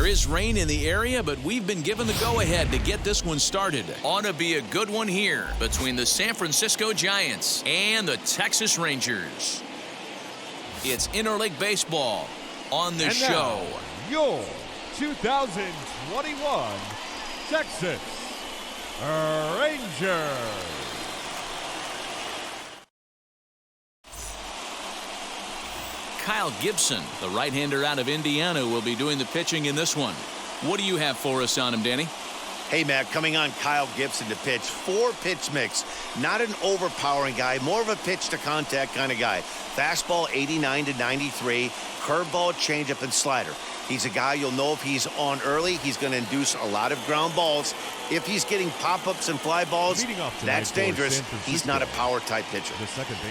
is rain in the area, but we've been given the go-ahead to get this one started. Ought to be a good one here between the San Francisco Giants and the Texas Rangers. It's interleague baseball on the show. Your 2021 Texas Rangers. Kyle Gibson, the right-hander out of Indiana, will be doing the pitching in this one. What do you have for us on him, Danny? Hey, Matt, coming on Kyle Gibson to pitch. 4-pitch mix. Not an overpowering guy, more of a pitch-to-contact kind of guy. Fastball 89 to 93, curveball, changeup, and slider. He's a guy you'll know if he's on early, he's going to induce a lot of ground balls. If he's getting pop-ups and fly balls, that's dangerous. He's not a power-type pitcher.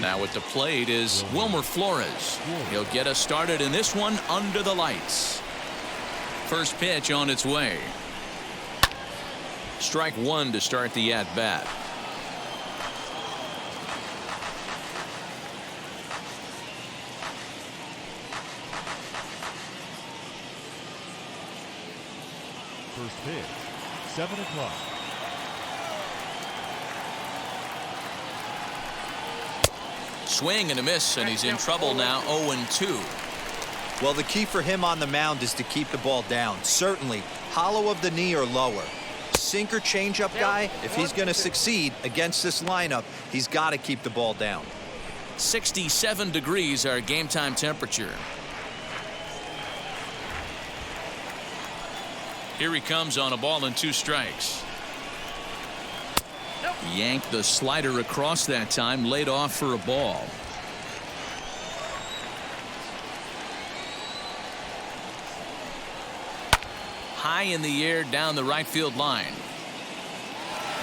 Now at the plate is Wilmer Flores. He'll get us started in this one under the lights. First pitch on its way. Strike one to start the at-bat. First pitch, 7 o'clock. Swing and a miss, and he's in trouble now, 0-2. Well, the key for him on the mound is to keep the ball down. Certainly, hollow of the knee or lower. Sinker changeup guy, if he's going to succeed against this lineup, he's got to keep the ball down. 67 degrees our game time temperature. Here he comes on a ball and 2 strikes. Yanked the slider across that time, laid off for a ball. High in the air down the right field line.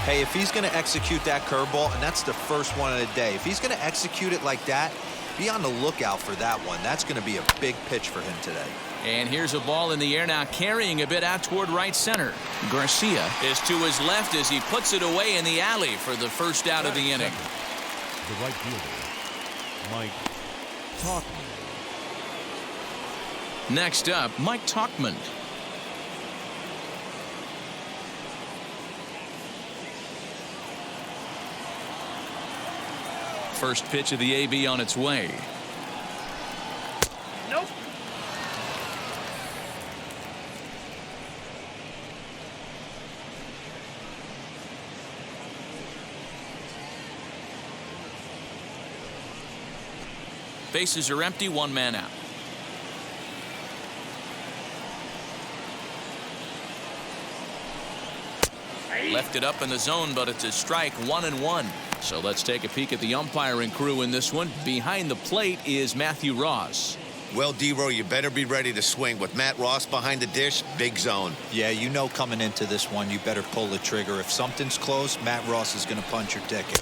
Hey, if he's going to execute that curveball, and that's the first one of the day, if he's going to execute it like that, be on the lookout for that one. That's going to be a big pitch for him today. And here's a ball in the air now, carrying a bit out toward right center. Garcia is to his left as he puts it away in the alley for the first out of the inning. The right fielder, Mike Tauchman. Next up, Mike Tauchman. First pitch of the AB on its way. Nope. Bases are empty, 1 man out. Left it up in the zone, but it's a strike, 1-1. So let's take a peek at the umpiring crew in this one. Behind the plate is Matthew Ross. Well, D-Row, you better be ready to swing. With Matt Ross behind the dish, big zone. Yeah, you know coming into this one, you better pull the trigger. If something's close, Matt Ross is going to punch your ticket.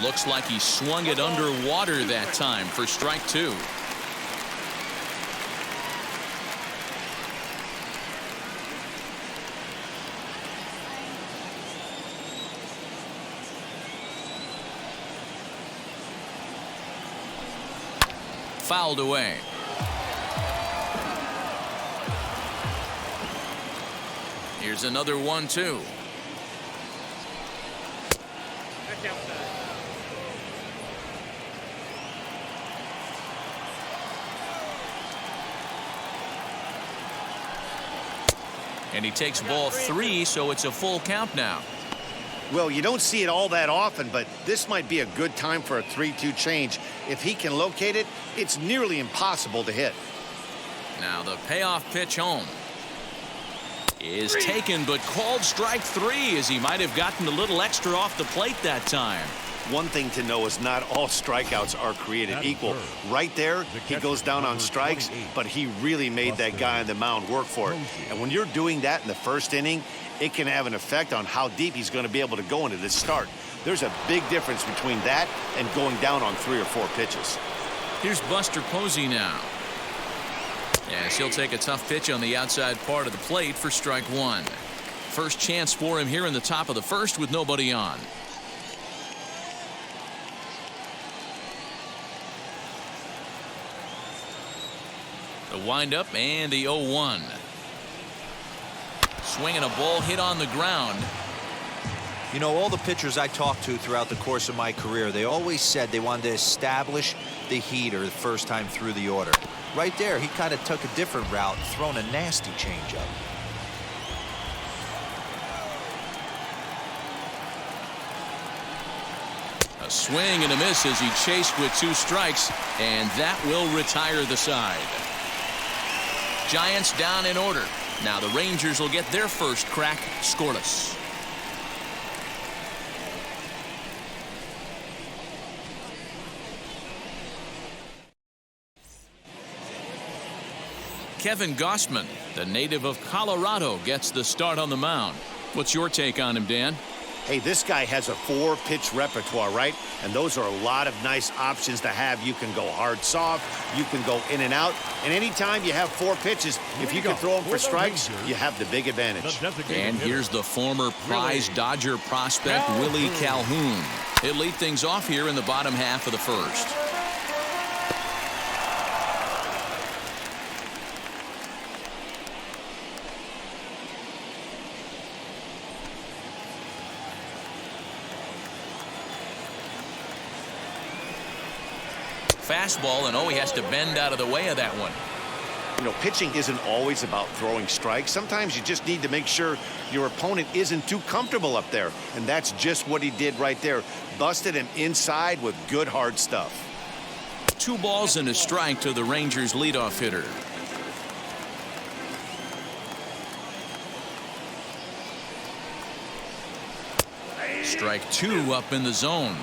Looks like he swung it underwater that time for strike 2. Fouled away. Here's another 1-2. And he takes ball 3, so it's a full count now. Well, you don't see it all that often, but this might be a good time for a 3-2 change. If he can locate it, it's nearly impossible to hit. Now the payoff pitch home is taken, but called strike 3, as he might have gotten a little extra off the plate that time. One thing to know is not all strikeouts are created equal. Right there, he goes down on strikes, but he really made that guy on the mound work for it. And when you're doing that in the first inning, it can have an effect on how deep he's going to be able to go into this start. There's a big difference between that and going down on 3 or 4 pitches. Here's Buster Posey now. Yes, he'll take a tough pitch on the outside part of the plate for strike 1. First chance for him here in the top of the first with nobody on. The windup and the 0-1. Swinging a ball hit on the ground. You know, all the pitchers I talked to throughout the course of my career, they always said they wanted to establish the heater the first time through the order. Right there, he kind of took a different route, thrown a nasty changeup. A swing and a miss as he chased with 2 strikes, and that will retire the side. Giants down in order. Now the Rangers will get their first crack scoreless. Kevin Gausman, the native of Colorado, gets the start on the mound. What's your take on him, Dan? Hey, this guy has a 4-pitch repertoire, right? And those are a lot of nice options to have. You can go hard, soft. You can go in and out. And anytime you have 4 pitches, if you can throw them for strikes, you have the big advantage. And here's the former prize Dodger prospect, Willie Calhoun. He'll lead things off here in the bottom half of the first. Fastball, and he has to bend out of the way of that one. You know, pitching isn't always about throwing strikes. Sometimes you just need to make sure your opponent isn't too comfortable up there. And that's just what he did right there. Busted him inside with good hard stuff. 2 balls and a strike to the Rangers leadoff hitter. Strike 2 up in the zone.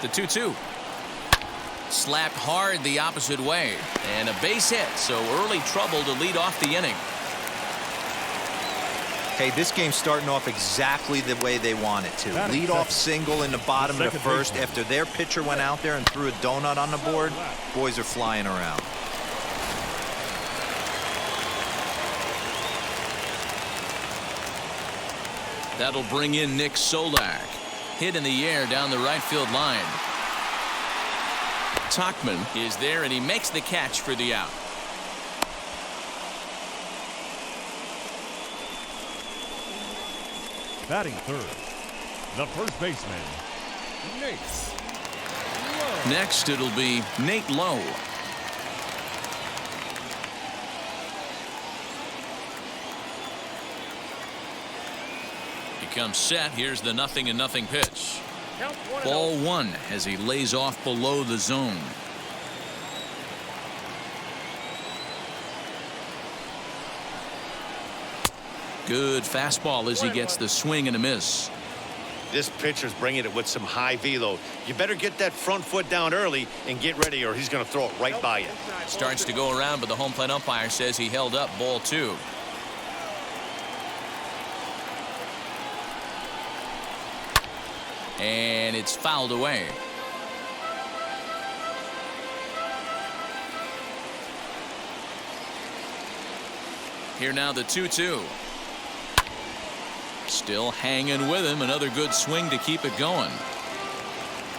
The 2-2. Slapped hard the opposite way. And a base hit, so early trouble to lead off the inning. Hey, this game's starting off exactly the way they want it to. Lead off single in the bottom of the first after their pitcher went out there and threw a donut on the board. Boys are flying around. That'll bring in Nick Solak. Hit in the air down the right field line. Tauchman is there, and he makes the catch for the out. Batting third, the first baseman, Nate Lowe. Next, it'll be Nate Lowe. He comes set. Here's the 0-0 pitch. Ball 1 as he lays off below the zone. Good fastball as he gets the swing and a miss. This pitcher's bringing it with some high velo. You better get that front foot down early and get ready, or he's going to throw it right by you. Starts to go around, but the home plate umpire says he held up ball 2. And it's fouled away. Here now the 2-2. Still hanging with him. Another good swing to keep it going.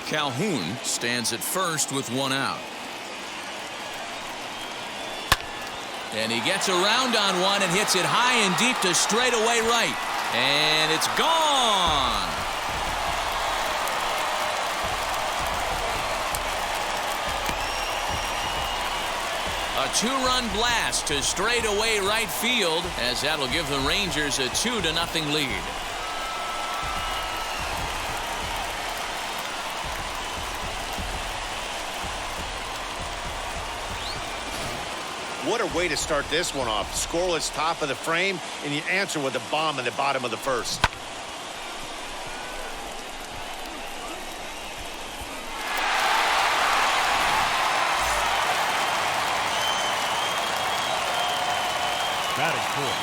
Calhoun stands at first with 1 out. And he gets around on one and hits it high and deep to straightaway right. And it's gone. A 2-run blast to straightaway right field, as that'll give the Rangers a 2-0 lead. What a way to start this one off. Scoreless top of the frame, and you answer with a bomb in the bottom of the first.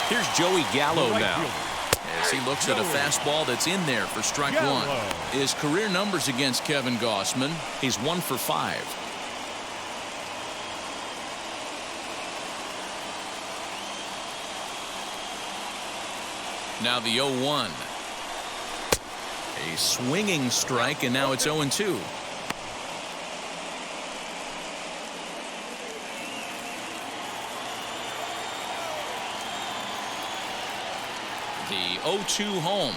Here's Joey Gallo now, as he looks at a fastball that's in there for strike 1. His career numbers against Kevin Gausman, he's 1 for 5. Now the 0-1. A swinging strike, and now it's 0-2. 0-2 home.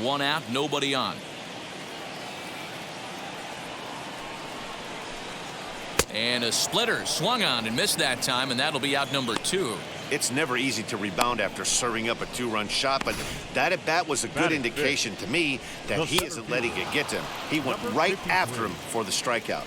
One out, nobody on. And a splitter swung on and missed that time, and that'll be out number 2. It's never easy to rebound after serving up a 2-run shot, but that at bat was a good indication to me that he isn't letting it get to him. He went right after him for the strikeout.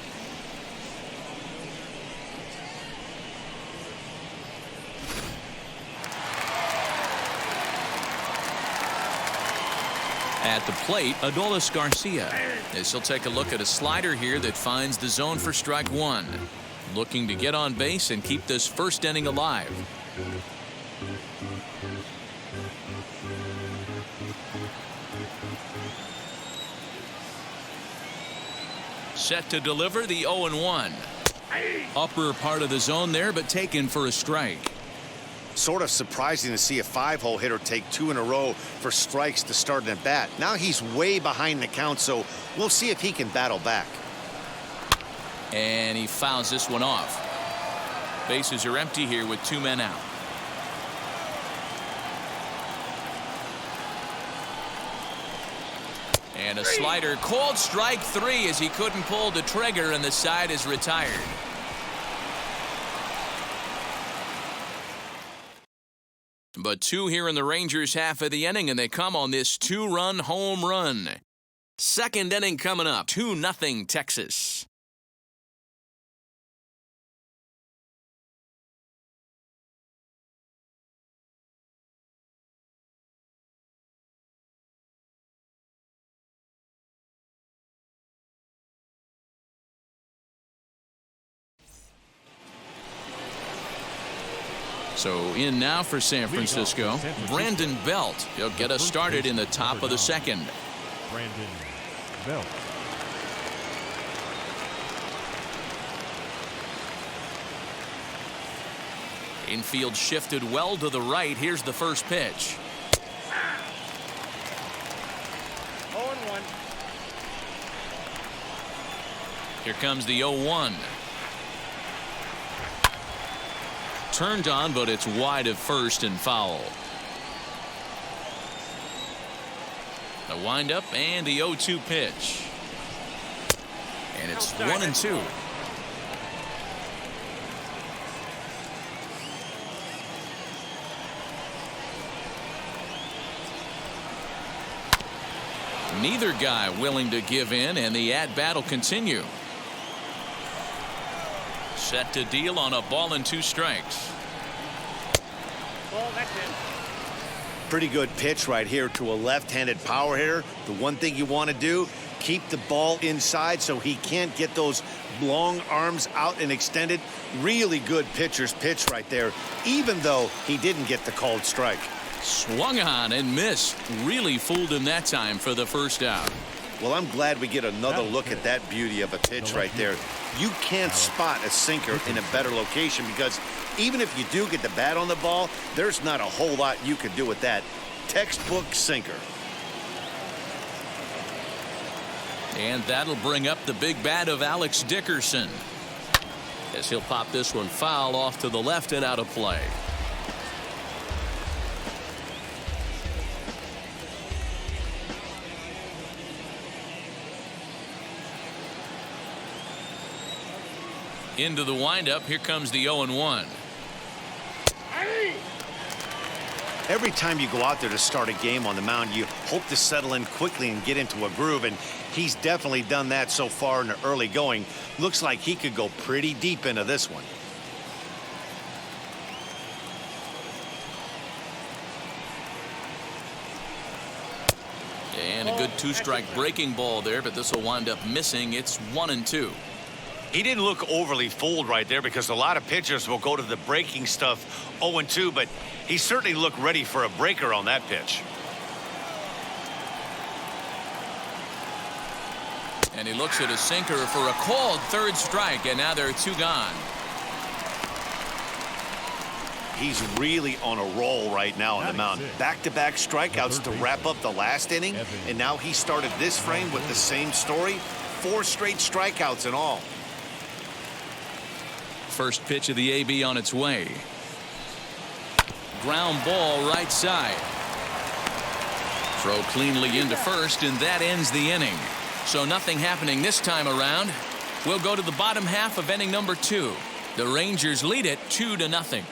At the plate, Adolis Garcia. As he'll take a look at a slider here that finds the zone for strike 1. Looking to get on base and keep this first inning alive. Set to deliver the 0-1. Upper part of the zone there, but taken for a strike. Sort of surprising to see a 5-hole hitter take 2 in a row for strikes to start an at bat. Now he's way behind the count, so we'll see if he can battle back. And he fouls this one off. Bases are empty here with 2 men out. And a slider, called strike 3 as he couldn't pull the trigger, and the side is retired. But 2 here in the Rangers' half of the inning, and they come on this 2-run home run. Second inning coming up, 2-0 Texas. So in now for San Francisco, Brandon Belt. He'll get us started in the top of the second. Brandon Belt. Infield shifted well to the right. Here's the first pitch. 0-1. Here comes the 0-1. Turned on, but it's wide of first and foul. The windup and the 0-2 pitch. And it's 1-2. Neither guy willing to give in, and the at-bat will continue. Set to deal on a ball and 2 strikes. Ball, that's it. Pretty good pitch right here to a left-handed power hitter. The one thing you want to do, keep the ball inside so he can't get those long arms out and extended. Really good pitcher's pitch right there, even though he didn't get the called strike. Swung on and missed. Really fooled him that time for the first out. Well, I'm glad we get another look at that beauty of a pitch right there. You can't spot a sinker in a better location because even if you do get the bat on the ball, there's not a whole lot you can do with that. Textbook sinker. And that'll bring up the big bat of Alex Dickerson, as he'll pop this one foul off to the left and out of play. Into the windup. Here comes the 0-1. Every time you go out there to start a game on the mound, you hope to settle in quickly and get into a groove, and he's definitely done that so far in the early going. Looks like he could go pretty deep into this one. And a good 2-strike breaking ball there, but this will wind up missing. It's 1-2. He didn't look overly fooled right there because a lot of pitchers will go to the breaking stuff 0-2, but he certainly looked ready for a breaker on that pitch. And he looks at a sinker for a called 3rd strike, and now there are 2 gone. He's really on a roll right now on the mound. Back-to-back strikeouts to wrap up the last inning, and now he started this frame with the same story. 4 straight strikeouts in all. First pitch of the AB on its way. Ground ball right side. Throw cleanly into first, and that ends the inning. So nothing happening this time around. We'll go to the bottom half of inning number 2. The Rangers lead it 2-0.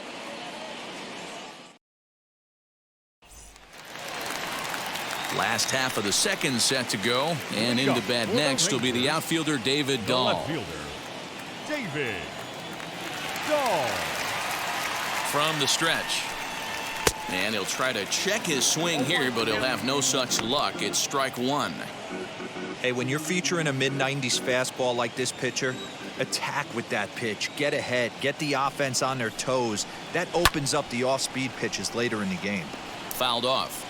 Last half of the second set to go, and into bat next will be the outfielder David Dahl. David Dahl. From the stretch. And he'll try to check his swing here, but he'll have no such luck. It's strike 1. Hey, when you're featuring a mid-90s fastball like this pitcher, attack with that pitch. Get ahead. Get the offense on their toes. That opens up the off-speed pitches later in the game. Fouled off.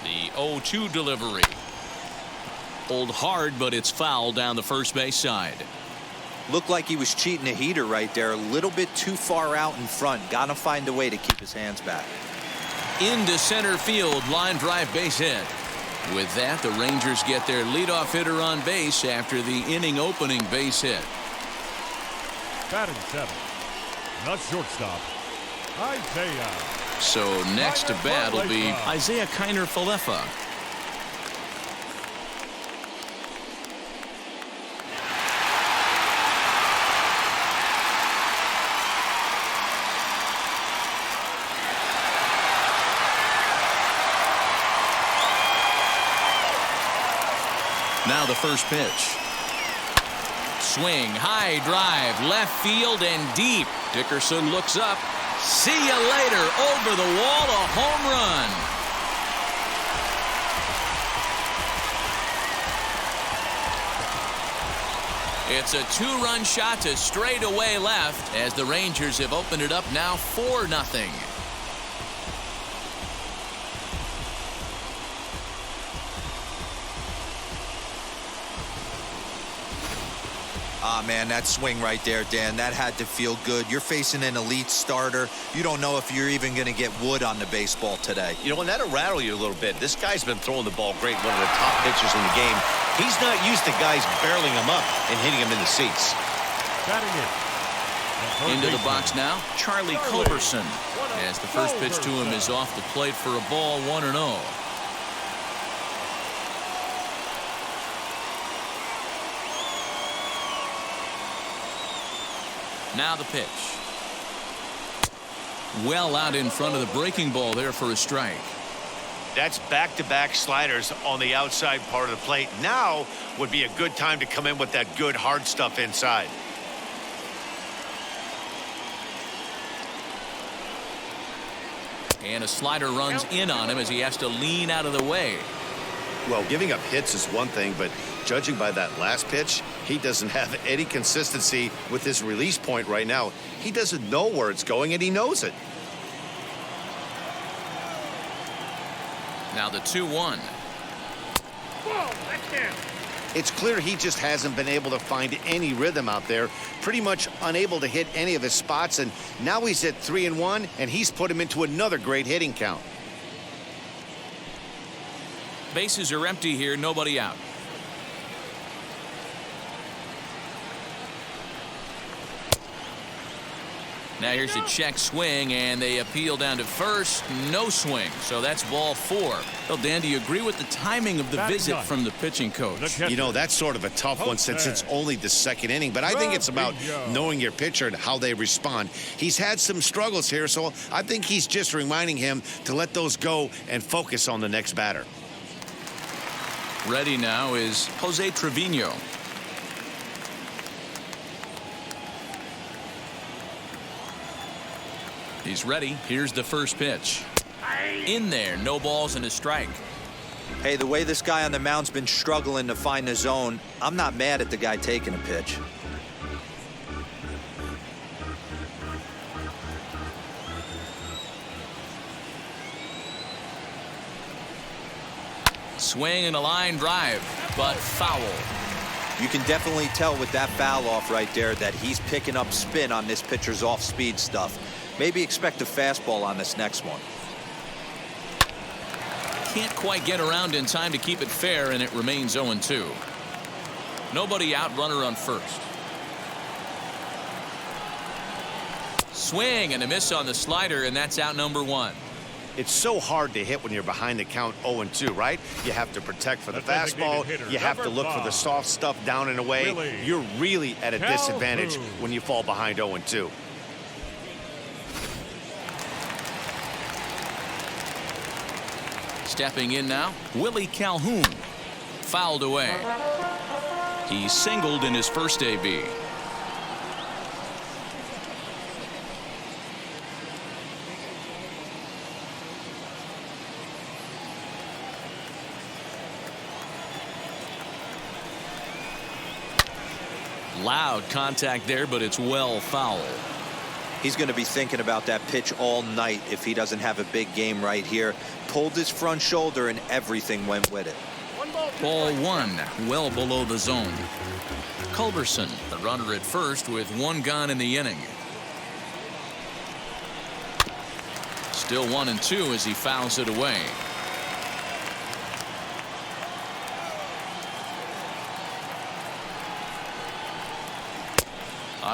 The 0-2 delivery. Pulled hard, but it's foul down the first base side. Looked like he was cheating a heater right there. A little bit too far out in front. Got to find a way to keep his hands back. Into center field, line drive base hit. With that, the Rangers get their leadoff hitter on base after the inning opening base hit. Batting 7. The shortstop, Isaiah. So next to bat will be Isaiah Kiner-Falefa. Now the first pitch. Swing, high drive, left field and deep. Dickerson looks up. See you later. Over the wall, a home run. It's a 2-run shot to straightaway left as the Rangers have opened it up now 4-0. Ah, man, that swing right there, Dan, that had to feel good. You're facing an elite starter. You don't know if you're even going to get wood on the baseball today. You know, and that'll rattle you a little bit. This guy's been throwing the ball great, one of the top pitchers in the game. He's not used to guys barreling him up and hitting him in the seats. Batting it. Into the box now, Charlie Culberson. As the first pitch to him is off the plate for a ball, 1-0. Now the pitch. Well out in front of the breaking ball there for a strike. That's back-to-back sliders on the outside part of the plate. Now would be a good time to come in with that good hard stuff inside. And a slider runs in on him as he has to lean out of the way. Well, giving up hits is one thing, but judging by that last pitch, he doesn't have any consistency with his release point right now. He doesn't know where it's going, and he knows it. Now the 2-1. Whoa, that's him. It's clear he just hasn't been able to find any rhythm out there, pretty much unable to hit any of his spots, and now he's at 3-1, and he's put him into another great hitting count. Bases are empty here, nobody out. Now here's a check swing, and they appeal down to first. No swing, so that's ball 4. Well, Dan, do you agree with the timing of the visit from the pitching coach? You know, that's sort of a tough one since it's only the second inning, but I think it's about knowing your pitcher and how they respond. He's had some struggles here, so I think he's just reminding him to let those go and focus on the next batter. Ready now is Jose Trevino. He's ready. Here's the first pitch. In there, no balls and a strike. Hey, the way this guy on the mound's been struggling to find the zone, I'm not mad at the guy taking a pitch. Swing and a line drive, but foul. You can definitely tell with that foul off right there that he's picking up spin on this pitcher's off-speed stuff. Maybe expect a fastball on this next one. Can't quite get around in time to keep it fair, and it remains 0-2. Nobody out, runner on first. Swing and a miss on the slider, and that's out number 1. It's so hard to hit when you're behind the count 0-2, right? You have to protect for the fastball. You have to look for the soft stuff down and away. You're really at a disadvantage when you fall behind 0-2. Stepping in now, Willie Calhoun. Fouled away. He singled in his first AB. Loud contact there, but it's well foul. He's going to be thinking about that pitch all night if he doesn't have a big game right here. Pulled his front shoulder and everything went with it. Ball 1, well below the zone. Culberson, the runner at first with 1 gone in the inning. Still 1-2 as he fouls it away.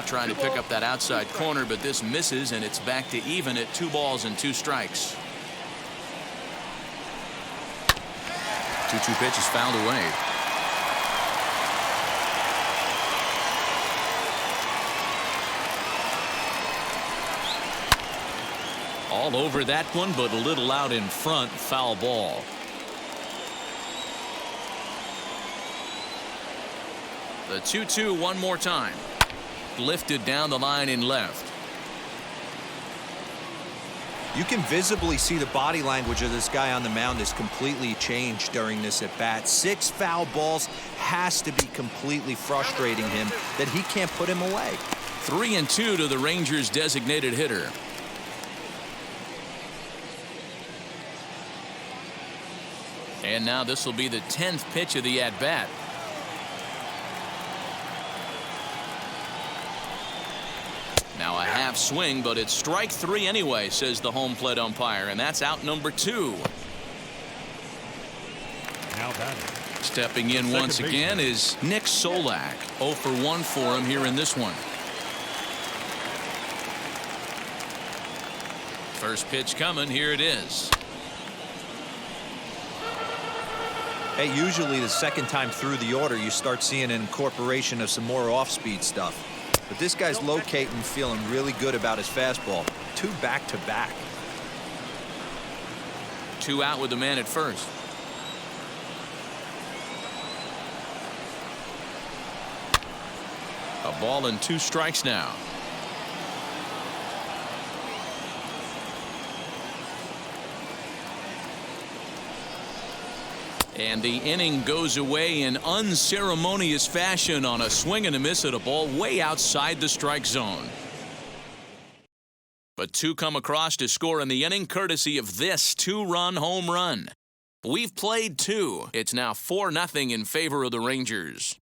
Trying to pick up that outside corner, but this misses, and it's back to even at 2 balls and 2 strikes. 2-2 pitch is fouled away. All over that one, but a little out in front. Foul ball. The 2-2 one more time. Lifted down the line in left. You can visibly see the body language of this guy on the mound is completely changed during this at bat. 6 foul balls has to be completely frustrating him that he can't put him away. 3-2 to the Rangers' designated hitter. And now this will be the 10th pitch of the at bat. Now a half swing, but it's strike 3 anyway, says the home plate umpire, and that's out number 2. Now batting. Stepping in once again is Nick Solak. 0 for 1 for him here in this one. First pitch coming. Here it is. Hey, usually the second time through the order you start seeing an incorporation of some more off-speed stuff. But this guy's locating, feeling really good about his fastball. 2 back-to-back. 2 out with the man at first. A ball and 2 strikes now. And the inning goes away in unceremonious fashion on a swing and a miss at a ball way outside the strike zone. But 2 come across to score in the inning courtesy of this 2-run home run. We've played 2. It's now 4-0 in favor of the Rangers.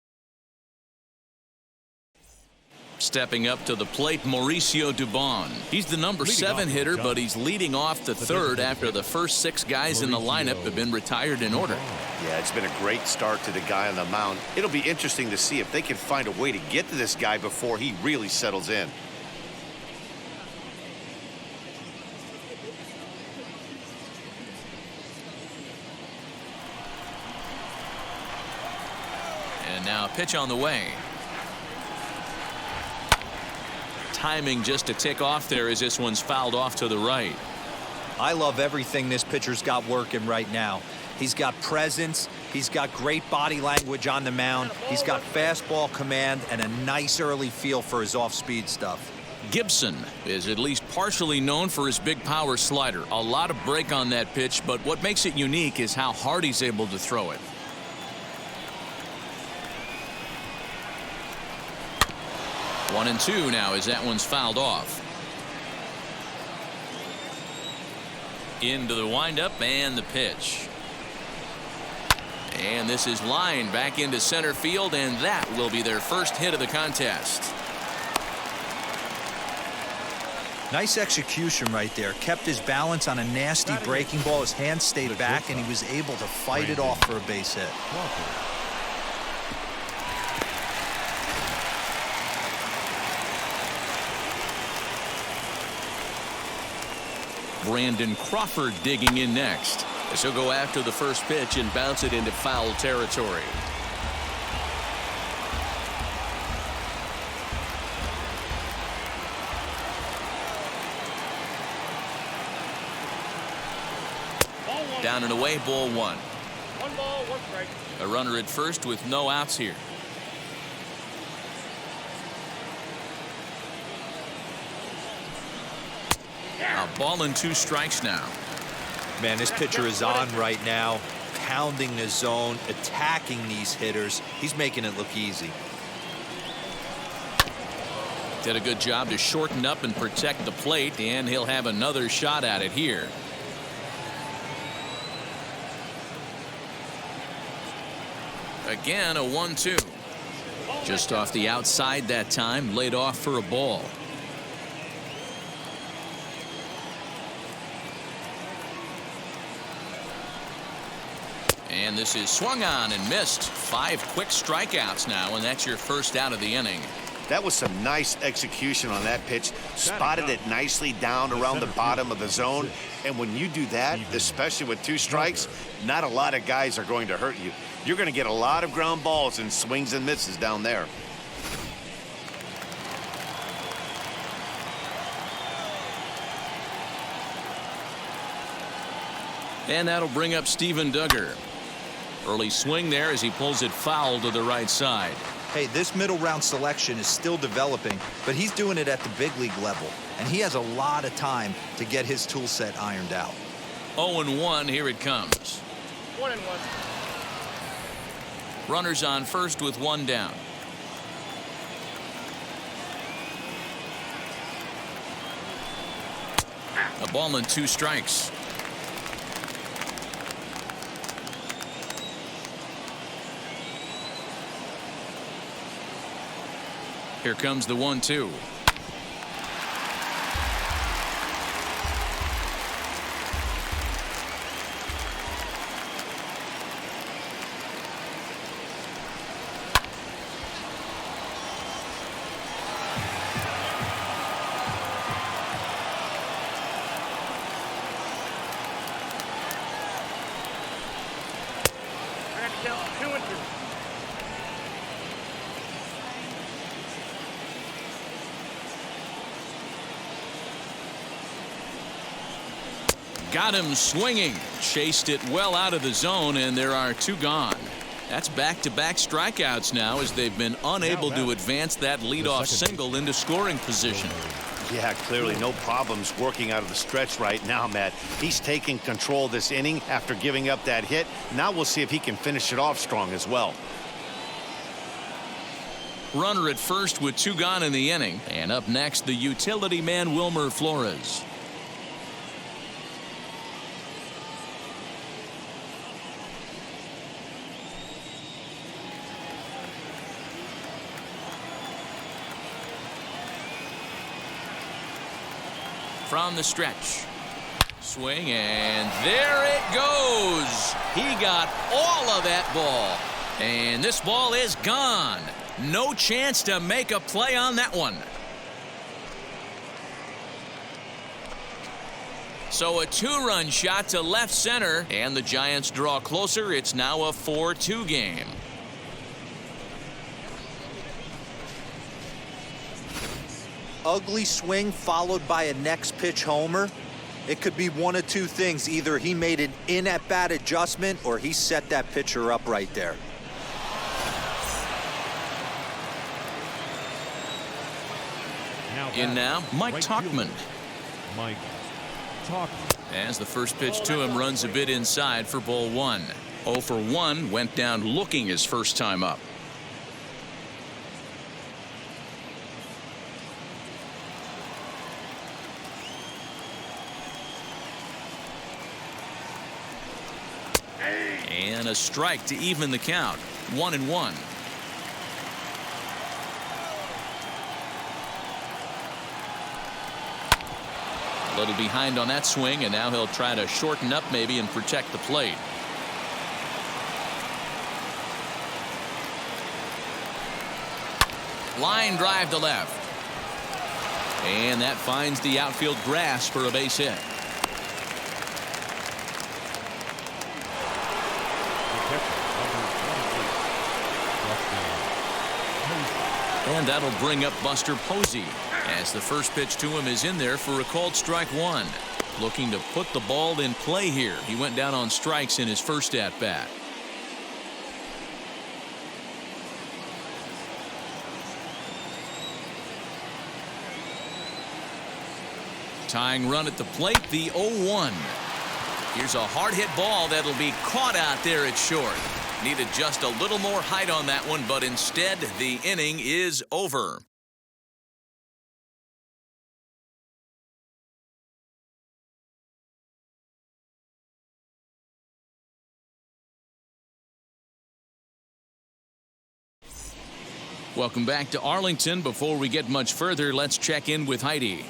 Stepping up to the plate, Mauricio Dubon. He's the number 7 hitter, but he's leading off the 3rd after the first 6 guys in the lineup have been retired in order. Yeah, it's been a great start to the guy on the mound. It'll be interesting to see if they can find a way to get to this guy before he really settles in. And now a pitch on the way. Timing just a tick off there as this one's fouled off to the right. I love everything this pitcher's got working right now. He's got presence. He's got great body language on the mound. He's got fastball command and a nice early feel for his off-speed stuff. Gibson is at least partially known for his big power slider. A lot of break on that pitch, but what makes it unique is how hard he's able to throw it. One and 2 now as that one's fouled off. Into the windup and the pitch. And this is lined back into center field, and that will be their first hit of the contest. Nice execution right there. Kept his balance on a nasty breaking ball. His hands stayed back, and he was able to fight it off for a base hit. Brandon Crawford digging in next, as he'll go after the first pitch and bounce it into foul territory. Down and away, ball one. 1 ball, 1 strike. A runner at first with no outs here. A ball and 2 strikes now. Man, this pitcher is on right now, pounding the zone, attacking these hitters. He's making it look easy. Did a good job to shorten up and protect the plate, and he'll have another shot at it here. Again, a 1-2. Just off the outside that time, laid off for a ball. And this is swung on and missed. 5 quick strikeouts now, and that's your first out of the inning. That was some nice execution on that pitch. Spotted it nicely down around the bottom of the zone. And when you do that, especially with 2 strikes, not a lot of guys are going to hurt you. You're going to get a lot of ground balls and swings and misses down there. And that'll bring up Steven Duggar. Early swing there as he pulls it foul to the right side. Hey, this middle round selection is still developing, but he's doing it at the big league level, and he has a lot of time to get his tool set ironed out. 0-1, here it comes. 1-1. Runners on first with 1 down. A ball and 2 strikes. Here comes the 1-2. I got to count 2-2. Got him swinging. Chased it well out of the zone, and there are 2 gone. That's back-to-back strikeouts now, as they've been unable to advance that leadoff single into scoring position. Yeah, clearly no problems working out of the stretch right now, Matt. He's taking control of this inning after giving up that hit. Now we'll see if he can finish it off strong as well. Runner at first with 2 gone in the inning. And up next, the utility man, Wilmer Flores. From the stretch. Swing, and there it goes. He got all of that ball. And this ball is gone. No chance to make a play on that one. So a 2-run shot to left center, and the Giants draw closer. It's now a 4-2 game. Ugly swing followed by a next pitch homer. It could be one of 2 things. Either he made an in-at-bat adjustment or he set that pitcher up right there. In now, Mike Tauchman. Mike Tauchman. As the first pitch to him runs a bit inside for ball 1. 0 for 1, went down looking his first time up. And a strike to even the count. 1-1. A little behind on that swing, and now he'll try to shorten up maybe and protect the plate. Line drive to left. And that finds the outfield grass for a base hit. And that'll bring up Buster Posey, as the first pitch to him is in there for a called strike one. Looking to put the ball in play here. He went down on strikes in his first at bat. Tying run at the plate, the 0-1. Here's a hard hit ball that'll be caught out there at short. Needed just a little more height on that one, but instead the inning is over. Welcome back to Arlington. Before we get much further, let's check in with Heidi.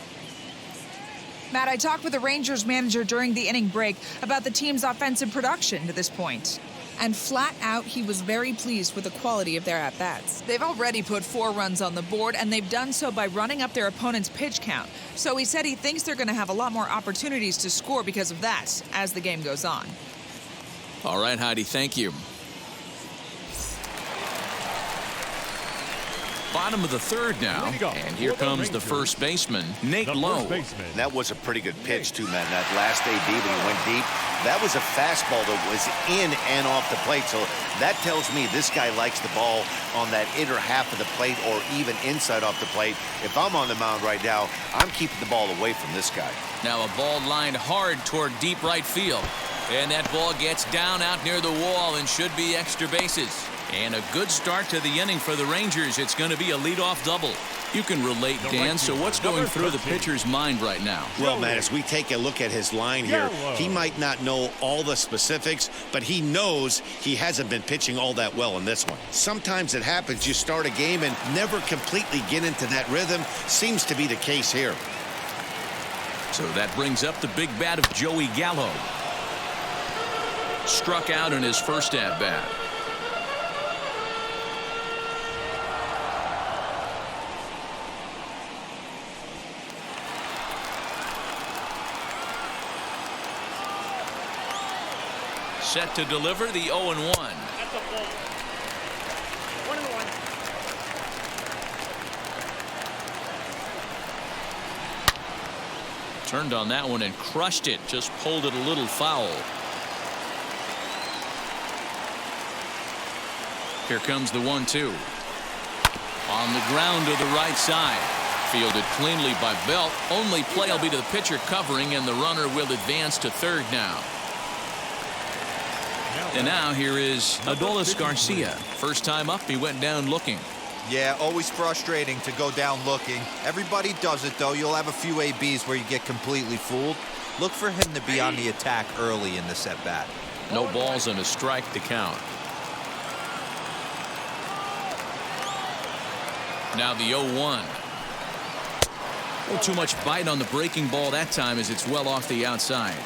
Matt, I talked with the Rangers manager during the inning break about the team's offensive production to this point. And flat out, he was very pleased with the quality of their at-bats. They've already put 4 runs on the board, and they've done so by running up their opponent's pitch count. So he said he thinks they're going to have a lot more opportunities to score because of that as the game goes on. All right, Heidi, thank you. Bottom of the third now, and here comes the first baseman, Nate Lowe. That was a pretty good pitch, too, man. That last AB when he went deep, that was a fastball that was in and off the plate. So that tells me this guy likes the ball on that inner half of the plate or even inside off the plate. If I'm on the mound right now, I'm keeping the ball away from this guy. Now a ball lined hard toward deep right field. And that ball gets down out near the wall and should be extra bases. And a good start to the inning for the Rangers. It's going to be a leadoff double. You can relate, Dan. So what's going through the pitcher's mind right now? Well, Matt, as we take a look at his line here, he might not know all the specifics, but he knows he hasn't been pitching all that well in this one. Sometimes it happens. You start a game and never completely get into that rhythm. Seems to be the case here. So that brings up the big bat of Joey Gallo. Struck out in his first at-bat. Set to deliver the 0-1. That's a ball. 1-1. Turned on that one and crushed it. Just pulled it a little foul. Here comes the 1-2. On the ground to the right side. Fielded cleanly by Belt. Only play will be to the pitcher covering, and the runner will advance to third now. And now here is Adolis Garcia. First time up, he went down looking. Yeah, always frustrating to go down looking. Everybody does it, though. You'll have a few ABs where you get completely fooled. Look for him to be on the attack early in this at-bat. No balls and a strike to count. Now the 0-1. Oh, too much bite on the breaking ball that time as it's well off the outside.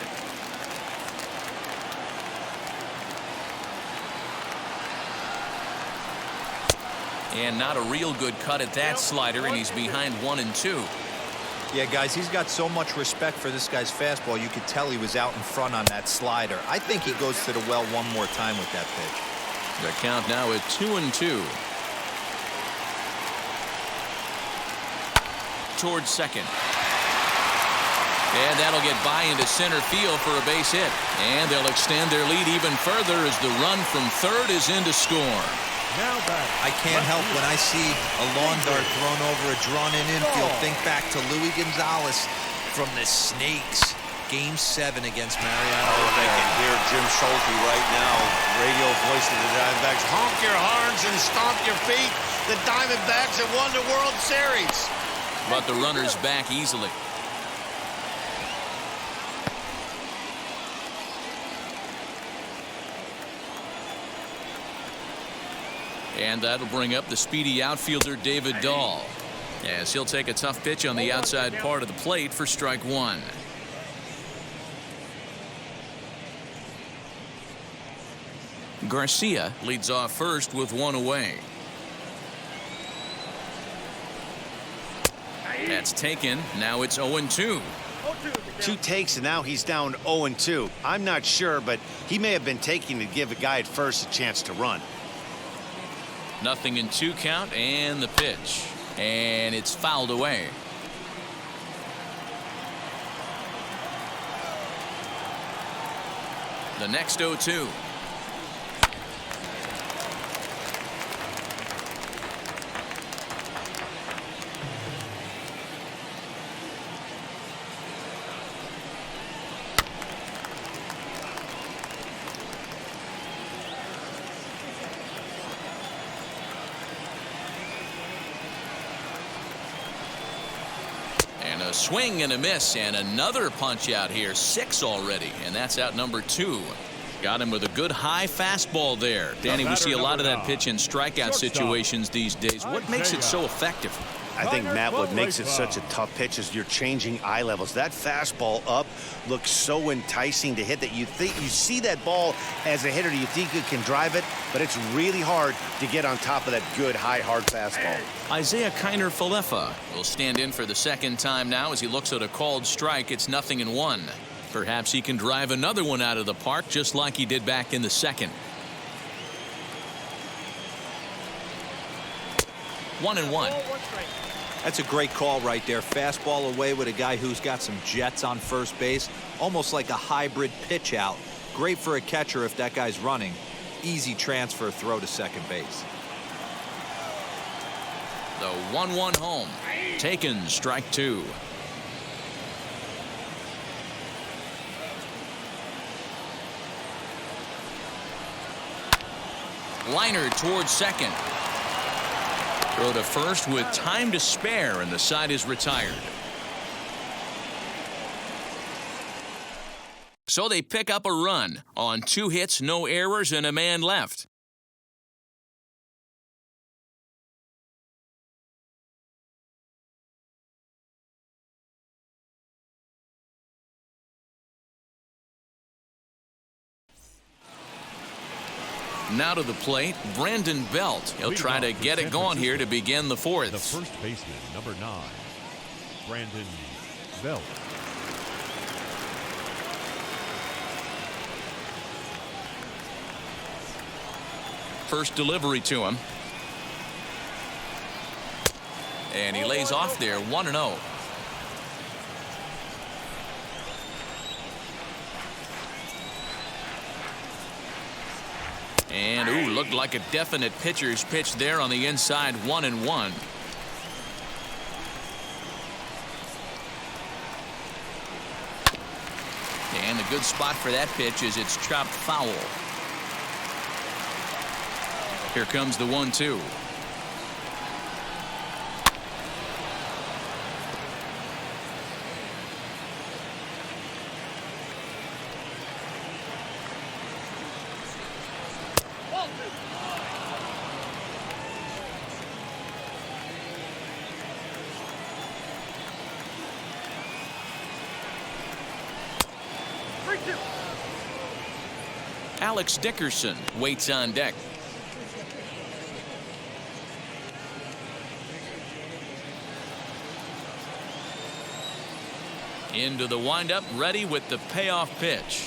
And not a real good cut at that slider, and he's behind 1-2. Yeah, guys, he's got so much respect for this guy's fastball. You could tell he was out in front on that slider. I think he goes to the well one more time with that pitch. The count now at 2-2. Towards second. And that'll get by into center field for a base hit. And they'll extend their lead even further as the run from third is in to score. I can't help when I see a lawn dart thrown over a drawn-in infield. Think back to Luis Gonzalez from the Snakes. Game 7 against Mariano. I can hear Jim Schulte right now, radio voice of the Diamondbacks. Honk your horns and stomp your feet. The Diamondbacks have won the World Series. But the runner's back easily. And that'll bring up the speedy outfielder David Dahl, as he'll take a tough pitch on the outside part of the plate for strike one. Garcia leads off first with one away. That's taken. Now it's 0-2. 2 takes, and now he's down 0-2. I'm not sure, but he may have been taking to give a guy at first a chance to run. 0-2 count, and the pitch. And it's fouled away. The next 0-2. And a swing and a miss, and another punch out here. 6 already, and that's out number 2. Got him with a good high fastball there. Danny, we see a lot of that pitch in strikeout situations these days. What makes it so effective? I think, Matt, what makes it such a tough pitch is you're changing eye levels. That fastball up looks so enticing to hit that you think you see that ball as a hitter, you think you can drive it, but it's really hard to get on top of that good high hard fastball. Isaiah Kiner-Falefa will stand in for the second time now as he looks at a called strike. It's 0-1. Perhaps he can drive another one out of the park just like he did back in the second. 1-1. That's a great call right there. Fastball away with a guy who's got some jets on first base. Almost like a hybrid pitch out. Great for a catcher if that guy's running. Easy transfer throw to second base. The 1-1 home. Taken, strike 2. Liner towards second. Throw to first with time to spare, and the side is retired. So they pick up a run on 2 hits, no errors, and a man left. Now to the plate, Brandon Belt. He'll try to get it going here to begin the 4th. The first baseman, number 9, Brandon Belt. First delivery to him. And he lays off there, 1-0. And, ooh, looked like a definite pitcher's pitch there on the inside, 1-1. And the good spot for that pitch is it's chopped foul. Here comes the 1-2. Alex Dickerson waits on deck. Into the windup, ready with the payoff pitch.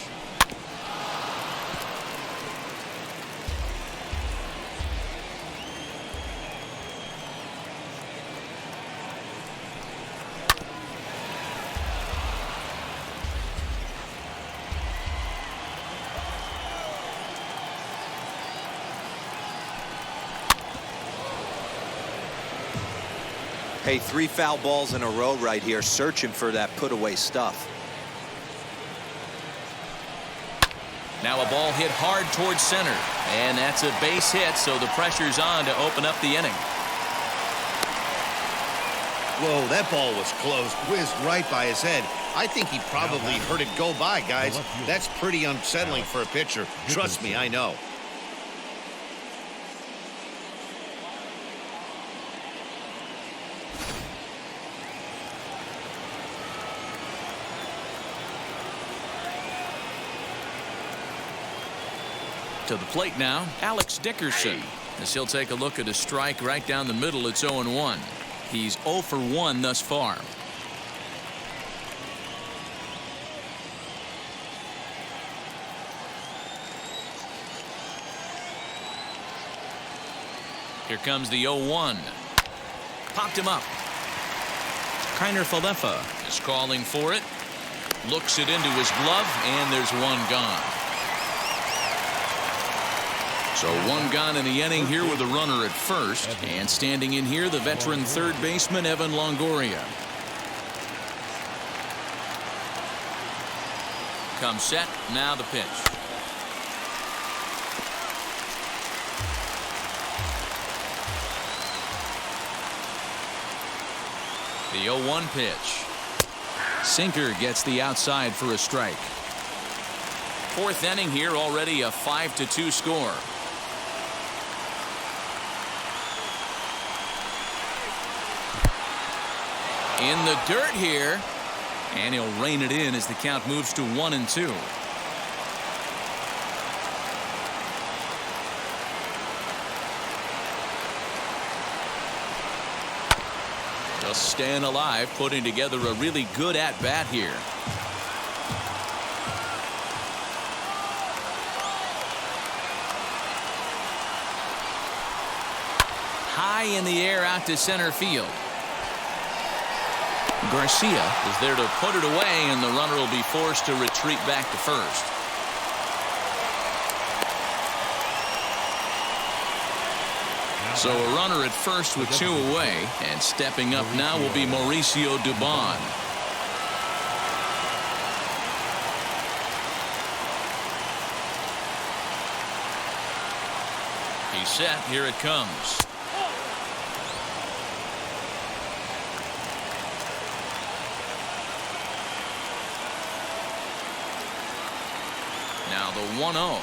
Hey, 3 foul balls in a row right here, searching for that put-away stuff. Now a ball hit hard towards center, and that's a base hit, so the pressure's on to open up the inning. Whoa, that ball was close, whizzed right by his head. I think he probably heard it go by, guys. That's pretty unsettling for a pitcher. Trust me, I know. To the plate now, Alex Dickerson. As he'll take a look at a strike right down the middle, it's 0-1. He's 0 for 1 thus far. Here comes the 0-1. Popped him up. Kiner Falefa is calling for it. Looks it into his glove, and there's one gone. So one gone in the inning here with a runner at first. And standing in here, the veteran third baseman, Evan Longoria. Comes set, now the pitch. The 0-1 pitch. Sinker gets the outside for a strike. Fourth inning here, already a 5-2 score. In the dirt here, and he'll rein it in as the count moves to 1-2. Just staying alive, putting together a really good at-bat here. High in the air out to center field. Garcia is there to put it away, and the runner will be forced to retreat back to first. So a runner at first with 2 away, and stepping up now will be Mauricio Dubon. He's set. Here it comes. Now the 1-0.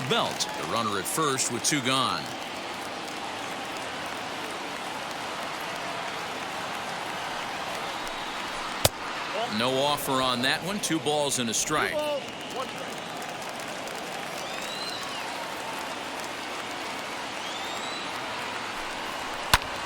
Belt, the runner at first with 2 gone. No offer on that one. 2 balls and a strike.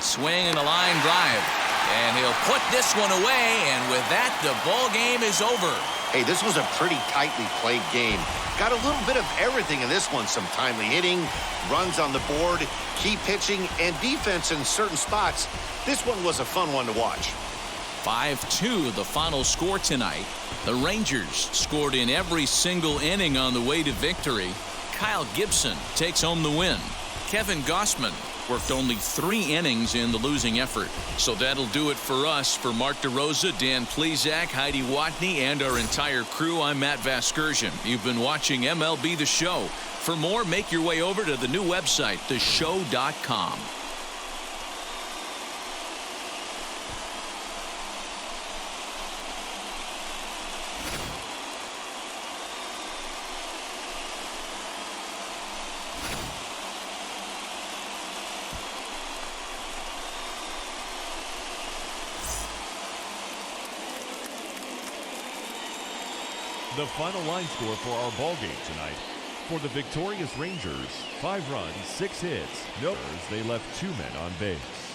Swing and a line drive. And he'll put this one away, and with that, the ball game is over. Hey, this was a pretty tightly played game. Got a little bit of everything in this one. Some timely hitting, runs on the board, key pitching, and defense in certain spots. This one was a fun one to watch. 5-2 the final score tonight. The Rangers scored in every single inning on the way to victory. Kyle Gibson takes home the win. Kevin Gossman worked only 3 innings in the losing effort. So that'll do it for us. For Mark DeRosa, Dan Plesac, Heidi Watney, and our entire crew, I'm Matt Vasgersian. You've been watching MLB The Show. For more, make your way over to the new website, theshow.com. The final line score for our ball game tonight. For the victorious Rangers, 5 runs, 6 hits. No errors. They left 2 men on base.